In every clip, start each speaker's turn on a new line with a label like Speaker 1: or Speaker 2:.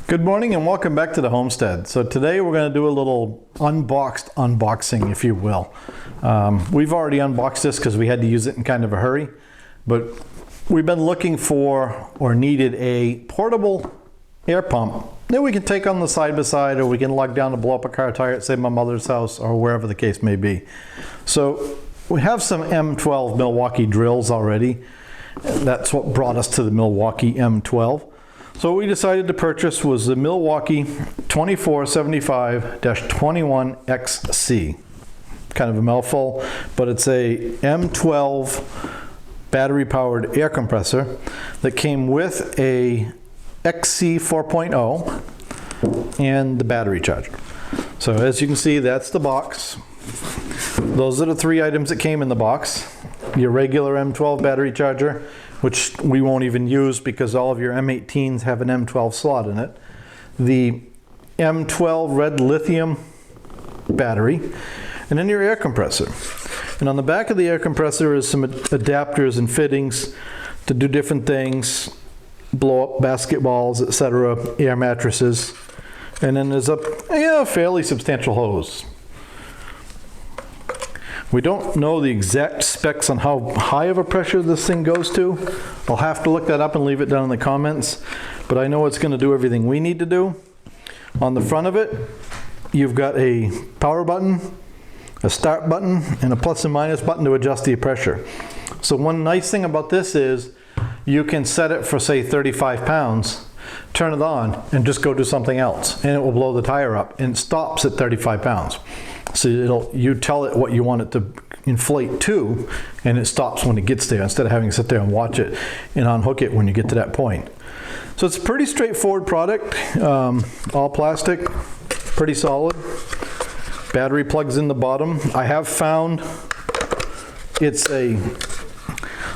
Speaker 1: Good morning and welcome back to the homestead. So today we're going to do a little unboxing, if you will. We've already unboxed this because we had to use it in kind of a hurry, but we've been looking for or needed a portable air pump that we can take on the side by side, or we can lug down to blow up a car tire at, say, my mother's house or wherever the case may be. So we have some M12 Milwaukee drills already. That's what brought us to the Milwaukee M12. So what we decided to purchase was the Milwaukee 2475-21XC. Kind of a mouthful, but it's a M12 battery powered air compressor that came with a XC 4.0 and the battery charger. So as you can see, that's the box. Those are the three items that came in the box. Your regular M12 battery charger, which we won't even use because all of your M18s have an M12 slot in it. The M12 red lithium battery, and then your air compressor. And on the back of the air compressor is some adapters and fittings to do different things, blow up basketballs, etc., air mattresses. And then there's a fairly substantial hose. We don't know the exact specs on how high of a pressure this thing goes to. I'll have to look that up and leave it down in the comments, but I know it's going to do everything we need to do. On the front of it, you've got a power button, a start button, and a plus and minus button to adjust the pressure. So one nice thing about this is you can set it for, say, 35 pounds, turn it on, and just go do something else, and it will blow the tire up, and it stops at 35 pounds. So you tell it what you want it to inflate to, and it stops when it gets there, instead of having to sit there and watch it and unhook it when you get to that point. So it's a pretty straightforward product, all plastic, pretty solid. Battery plugs in the bottom. I have found it's a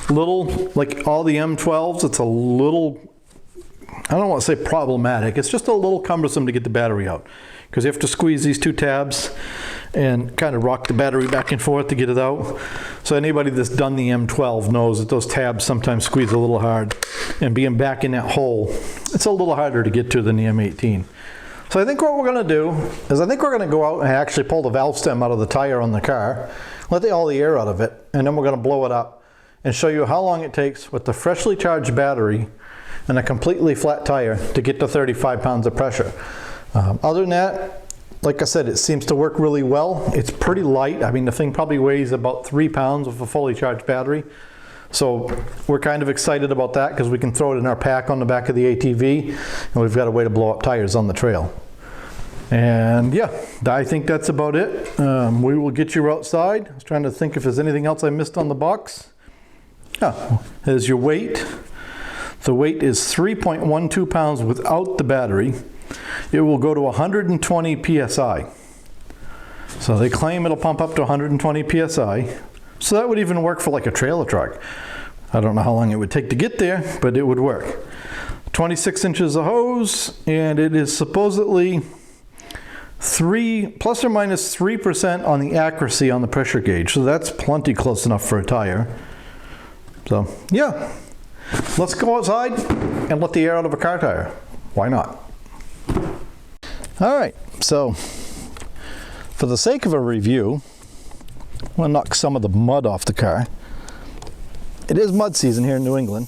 Speaker 1: little, like all the M12s, it's a little, I don't want to say problematic, it's just a little cumbersome to get the battery out, because you have to squeeze these two tabs and kind of rock the battery back and forth to get it out. So anybody that's done the M12 knows that those tabs sometimes squeeze a little hard, and being back in that hole, it's a little harder to get to than the M18. So I think what we're going to do is I think we're going to go out and actually pull the valve stem out of the tire on the car, let all the air out of it, and then we're going to blow it up and show you how long it takes with the freshly charged battery and a completely flat tire to get to 35 pounds of pressure. Other than that, like I said, it seems to work really well. It's pretty light. I mean, the thing probably weighs about 3 pounds with a fully charged battery. So we're kind of excited about that because we can throw it in our pack on the back of the ATV, and we've got a way to blow up tires on the trail. And yeah, I think that's about it. We will get you outside. I was trying to think if there's anything else I missed on the box. There's your weight. The weight is 3.12 pounds without the battery. It will go to 120 psi. So they claim it'll pump up to 120 psi. So that would even work for like a trailer truck. I don't know how long it would take to get there, but it would work. 26 inches of hose, and it is supposedly plus or minus 3% on the accuracy on the pressure gauge. So that's plenty close enough for a tire. So yeah, let's go outside and let the air out of a car tire. Why not? All right, so for the sake of a review, I'm going to knock some of the mud off the car. It is mud season here in New England.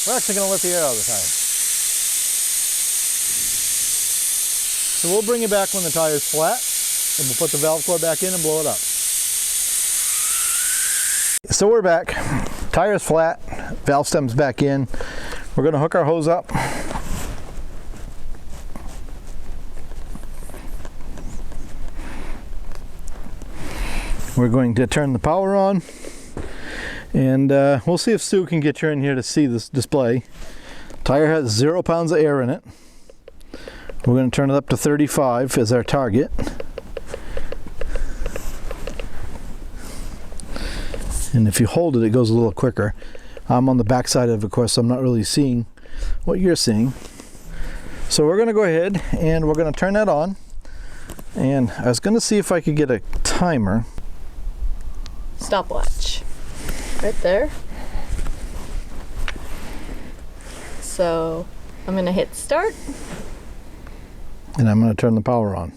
Speaker 1: We're actually going to let the air out of the tire. So we'll bring it back when the tire is flat, and we'll put the valve core back in and blow it up. So we're back. Tire's flat, valve stem's back in. We're going to hook our hose up. We're going to turn the power on, and we'll see if Sue can get you in here to see this display. Tire has 0 pounds of air in it. We're going to turn it up to 35 as our target. And if you hold it, it goes a little quicker. I'm on the back side of it, of course, so I'm not really seeing what you're seeing. So we're going to go ahead and we're going to turn that on. And I was going to see if I could get a timer.
Speaker 2: Stopwatch. Right there. So I'm gonna hit start.
Speaker 1: And I'm going to turn the power on.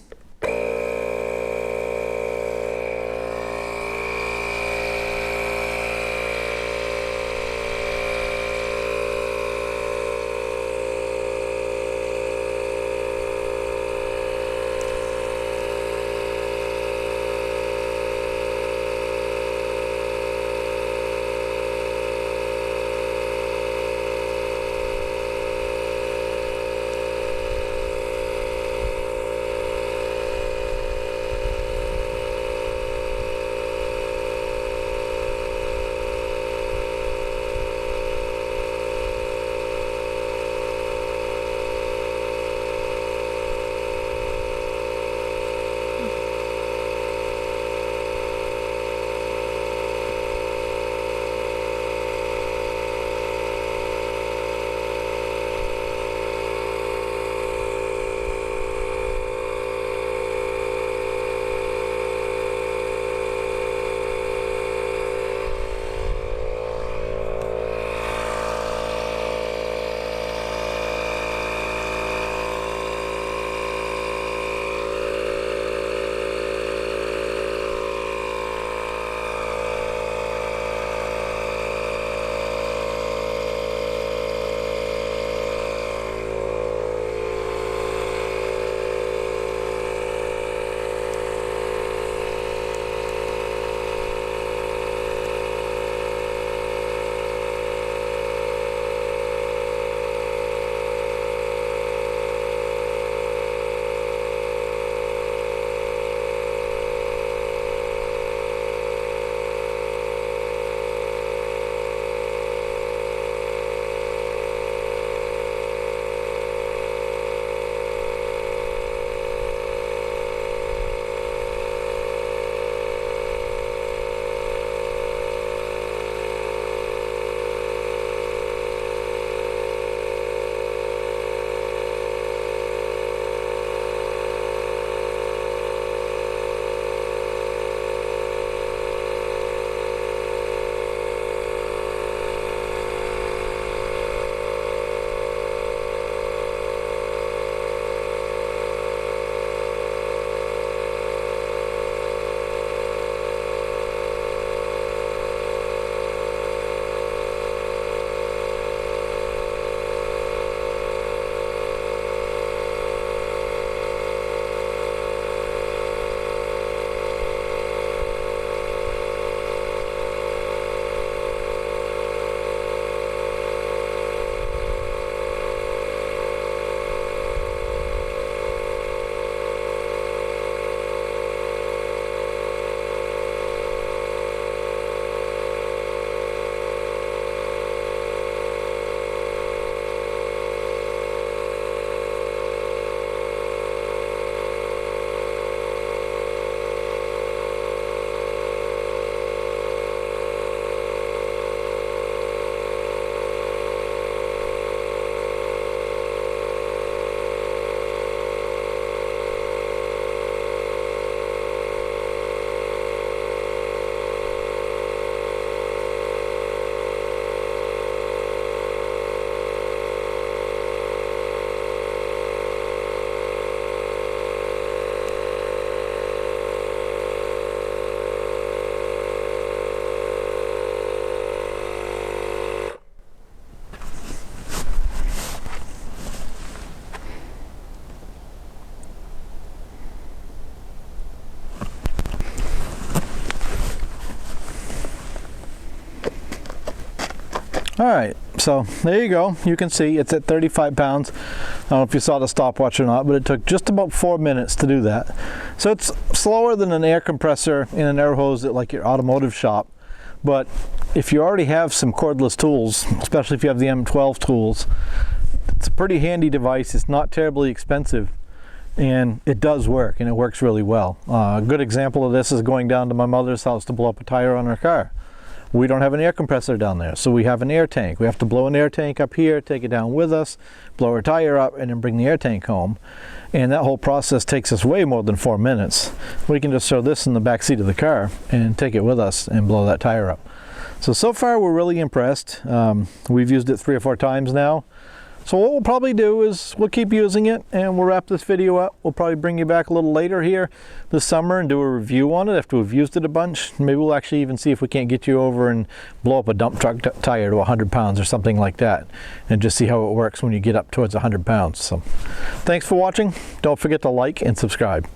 Speaker 1: All right, so there you go. You can see it's at 35 pounds. I don't know if you saw the stopwatch or not, but it took just about 4 minutes to do that. So it's slower than an air compressor in an air hose at like your automotive shop. But if you already have some cordless tools, especially if you have the M12 tools, it's a pretty handy device. It's not terribly expensive, and it does work, and it works really well. A good example of this is going down to my mother's house to blow up a tire on her car. We don't have an air compressor down there, so we have an air tank. We have to blow an air tank up here, take it down with us, blow our tire up, and then bring the air tank home. And that whole process takes us way more than 4 minutes. We can just throw this in the back seat of the car and take it with us and blow that tire up. So far we're really impressed. We've used it 3 or 4 times now. So what we'll probably do is we'll keep using it and we'll wrap this video up. We'll probably bring you back a little later here this summer and do a review on it after we've used it a bunch. Maybe we'll actually even see if we can't get you over and blow up a dump truck tire to 100 pounds or something like that, and just see how it works when you get up towards 100 pounds. So thanks for watching. Don't forget to like and subscribe.